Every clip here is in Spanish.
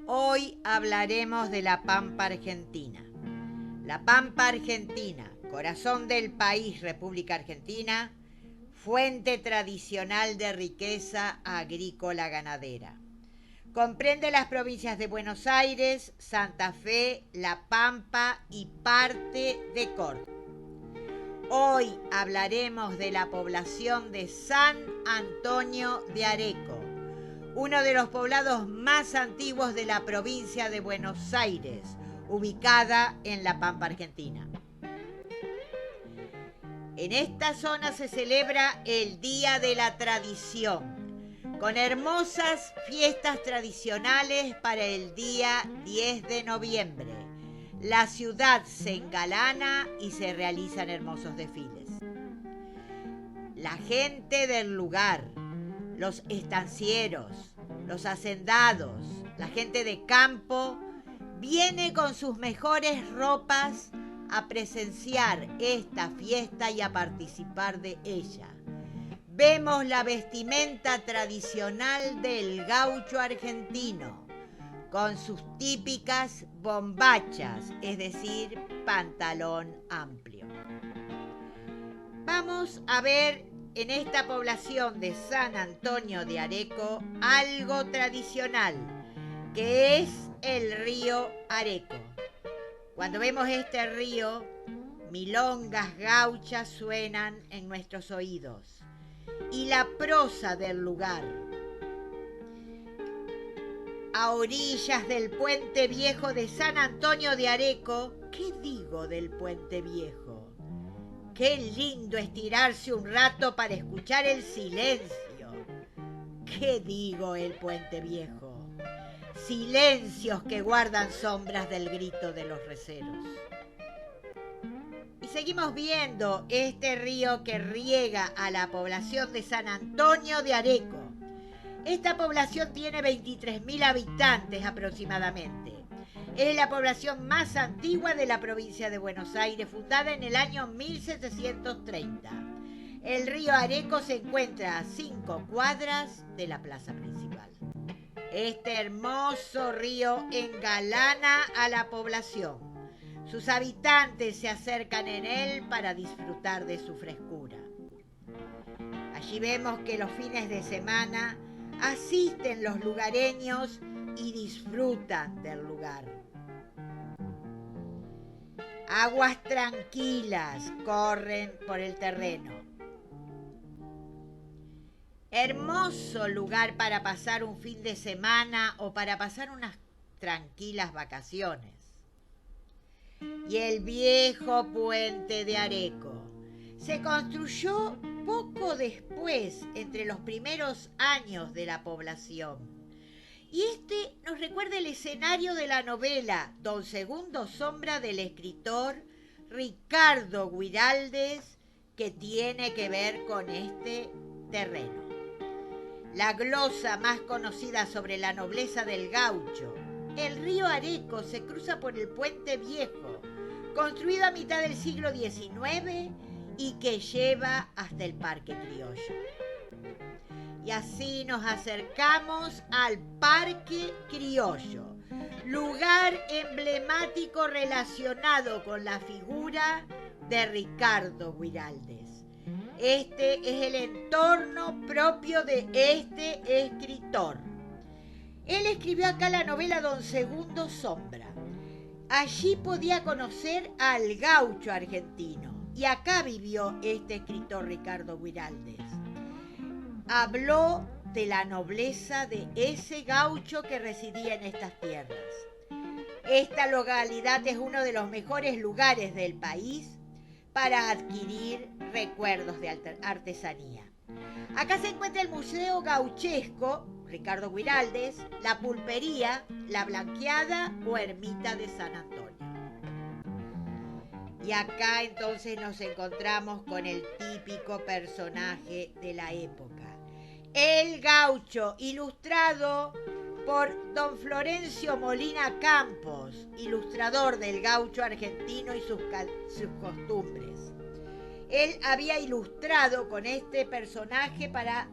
Hoy hablaremos de la Pampa Argentina. La Pampa Argentina, corazón del país, República Argentina, fuente tradicional de riqueza agrícola ganadera. Comprende las provincias de Buenos Aires, Santa Fe, La Pampa y parte de Córdoba. Hoy hablaremos de la población de San Antonio de Areco, uno de los poblados más antiguos de la provincia de Buenos Aires, ubicada en La Pampa Argentina. En esta zona se celebra el Día de la Tradición, con hermosas fiestas tradicionales para el día 10 de noviembre. La ciudad se engalana y se realizan hermosos desfiles. La gente del lugar, los estancieros, los hacendados, la gente de campo, viene con sus mejores ropas a presenciar esta fiesta y a participar de ella. Vemos la vestimenta tradicional del gaucho argentino, con sus típicas bombachas, es decir, pantalón amplio. Vamos a ver en esta población de San Antonio de Areco algo tradicional, que es el río Areco. Cuando vemos este río, milongas gauchas suenan en nuestros oídos. Y la prosa del lugar. A orillas del puente viejo de San Antonio de Areco, ¿qué digo del puente viejo? Qué lindo estirarse un rato para escuchar el silencio. ¿Qué digo el puente viejo? Silencios que guardan sombras del grito de los receros. Y seguimos viendo este río que riega a la población de San Antonio de Areco. Esta población tiene 23.000 habitantes aproximadamente. Es la población más antigua de la provincia de Buenos Aires, fundada en el año 1730. El río Areco se encuentra a 5 cuadras de la plaza principal. Este hermoso río engalana a la población. Sus habitantes se acercan en él para disfrutar de su frescura. Allí vemos que los fines de semana asisten los lugareños y disfrutan del lugar. Aguas tranquilas corren por el terreno. Hermoso lugar para pasar un fin de semana o para pasar unas tranquilas vacaciones. Y el viejo puente de Areco se construyó poco después, entre los primeros años de la población. Y este nos recuerda el escenario de la novela Don Segundo Sombra del escritor Ricardo Guiraldes, que tiene que ver con este terreno. La glosa más conocida sobre la nobleza del gaucho, el río Areco, se cruza por el puente viejo, construido a mitad del siglo XIX y que lleva hasta el Parque Criollo. Y así nos acercamos al Parque Criollo, lugar emblemático relacionado con la figura de Ricardo Guiraldes. Este es el entorno propio de este escritor. Él escribió acá la novela Don Segundo Sombra. Allí podía conocer al gaucho argentino. Y acá vivió este escritor Ricardo Guiraldes. Habló de la nobleza de ese gaucho que residía en estas tierras. Esta localidad es uno de los mejores lugares del país para adquirir recuerdos de artesanía. Acá se encuentra el Museo Gauchesco Ricardo Guiraldes, la Pulpería, la Blanqueada o Ermita de San Antonio. Y acá entonces nos encontramos con el típico personaje de la época, el gaucho, ilustrado por don Florencio Molina Campos, ilustrador del gaucho argentino y sus costumbres. Él había ilustrado con este personaje para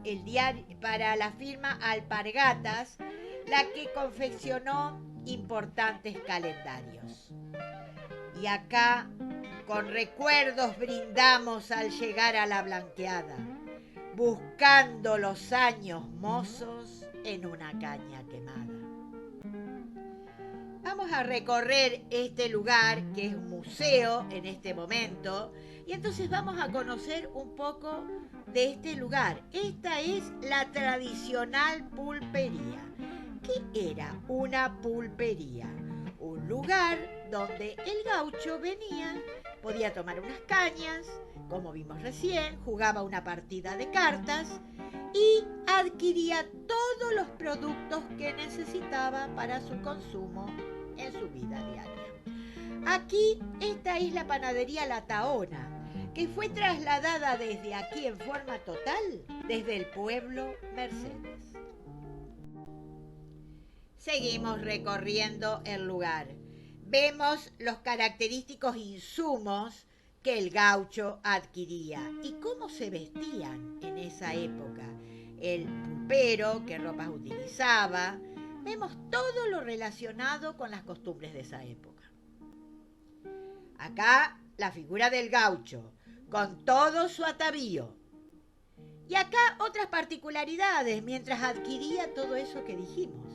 la firma Alpargatas la que confeccionó importantes calendarios. Y acá, con recuerdos brindamos al llegar a la blanqueada, buscando los años mozos en una caña quemada. Vamos a recorrer este lugar, que es un museo en este momento, y entonces vamos a conocer un poco de este lugar. Esta es la tradicional pulpería. ¿Qué era una pulpería? Un lugar donde el gaucho venía, podía tomar unas cañas, como vimos recién, jugaba una partida de cartas y adquiría todos los productos que necesitaba para su consumo en su vida diaria. Aquí, esta es la panadería La Tahona, que fue trasladada desde aquí en forma total, desde el pueblo Mercedes. Seguimos recorriendo el lugar. Vemos los característicos insumos que el gaucho adquiría y cómo se vestían en esa época. El pulpero, qué ropas utilizaba. Vemos todo lo relacionado con las costumbres de esa época. Acá la figura del gaucho, con todo su atavío. Y acá otras particularidades mientras adquiría todo eso que dijimos.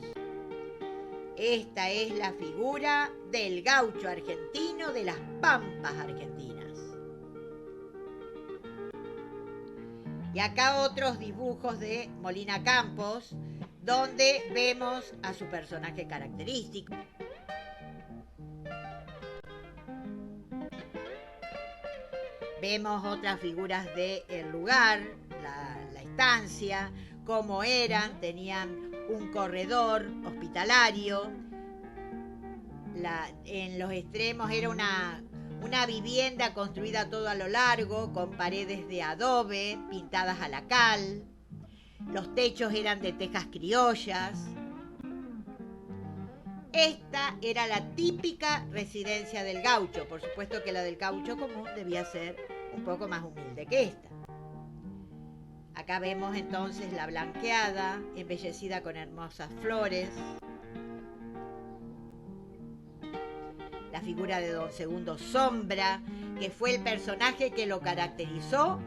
Esta es la figura del gaucho argentino de las pampas argentinas. Y acá otros dibujos de Molina Campos, donde vemos a su personaje característico. Vemos otras figuras del lugar, la estancia, cómo eran, tenían un corredor hospitalario. En los extremos era una vivienda construida todo a lo largo, con paredes de adobe pintadas a la cal. Los techos eran de tejas criollas. Esta era la típica residencia del gaucho. Por supuesto que la del gaucho común debía ser un poco más humilde que esta. Acá vemos entonces la blanqueada, embellecida con hermosas flores. La figura de don Segundo Sombra, que fue el personaje que lo caracterizó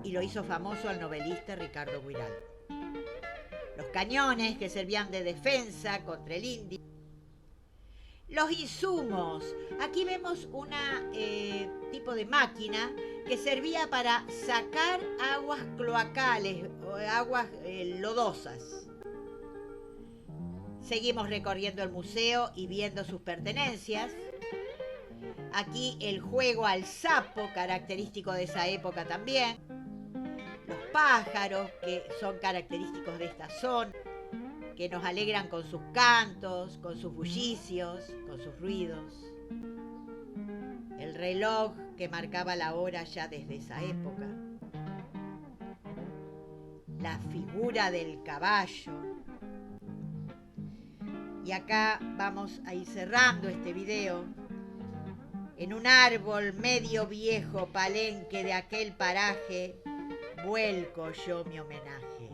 y lo hizo famoso al novelista Ricardo Buiral. Los cañones que servían de defensa contra el indio. Los insumos. Aquí vemos una tipo de máquina que servía para sacar aguas cloacales o aguas lodosas. Seguimos recorriendo el museo y viendo sus pertenencias. Aquí el juego al sapo, característico de esa época también. Los pájaros, que son característicos de esta zona, que nos alegran con sus cantos, con sus bullicios, con sus ruidos. El reloj que marcaba la hora ya desde esa época. La figura del caballo. Y acá vamos a ir cerrando este video. En un árbol medio viejo palenque de aquel paraje, vuelco yo mi homenaje.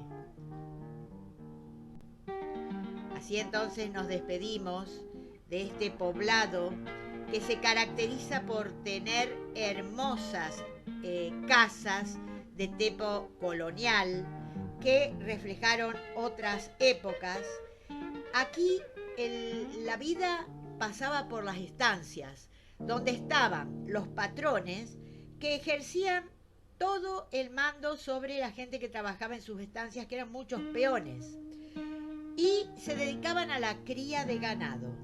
Así entonces nos despedimos de este poblado que se caracteriza por tener hermosas casas de tipo colonial que reflejaron otras épocas. Aquí la vida pasaba por las estancias, donde estaban los patrones que ejercían todo el mando sobre la gente que trabajaba en sus estancias, que eran muchos peones, y se dedicaban a la cría de ganado.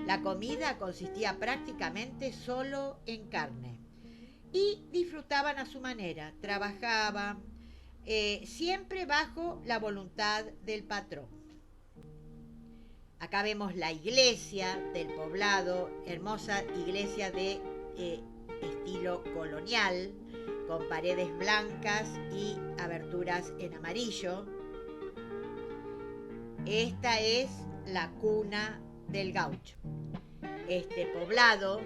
La comida consistía prácticamente solo en carne y disfrutaban a su manera, trabajaban siempre bajo la voluntad del patrón. Acá vemos la iglesia del poblado, hermosa iglesia de estilo colonial, con paredes blancas y aberturas en amarillo. Esta es la cuna del gaucho. Este poblado,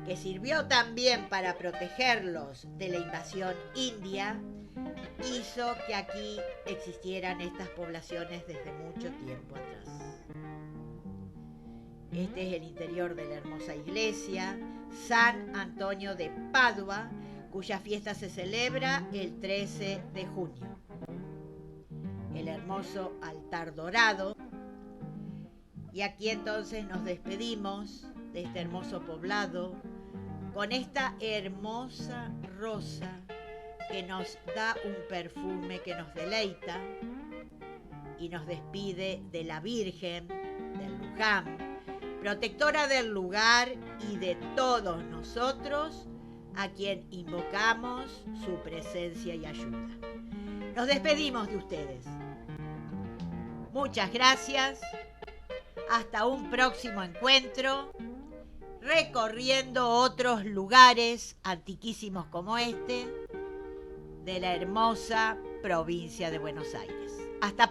que sirvió también para protegerlos de la invasión india, hizo que aquí existieran estas poblaciones desde mucho tiempo atrás. Este es el interior de la hermosa iglesia San Antonio de Padua, cuya fiesta se celebra el 13 de junio. El hermoso altar dorado. Y aquí entonces nos despedimos de este hermoso poblado con esta hermosa rosa que nos da un perfume que nos deleita y nos despide de la Virgen del Luján, protectora del lugar y de todos nosotros, a quien invocamos su presencia y ayuda. Nos despedimos de ustedes. Muchas gracias. Hasta un próximo encuentro, recorriendo otros lugares antiquísimos como este, de la hermosa provincia de Buenos Aires. Hasta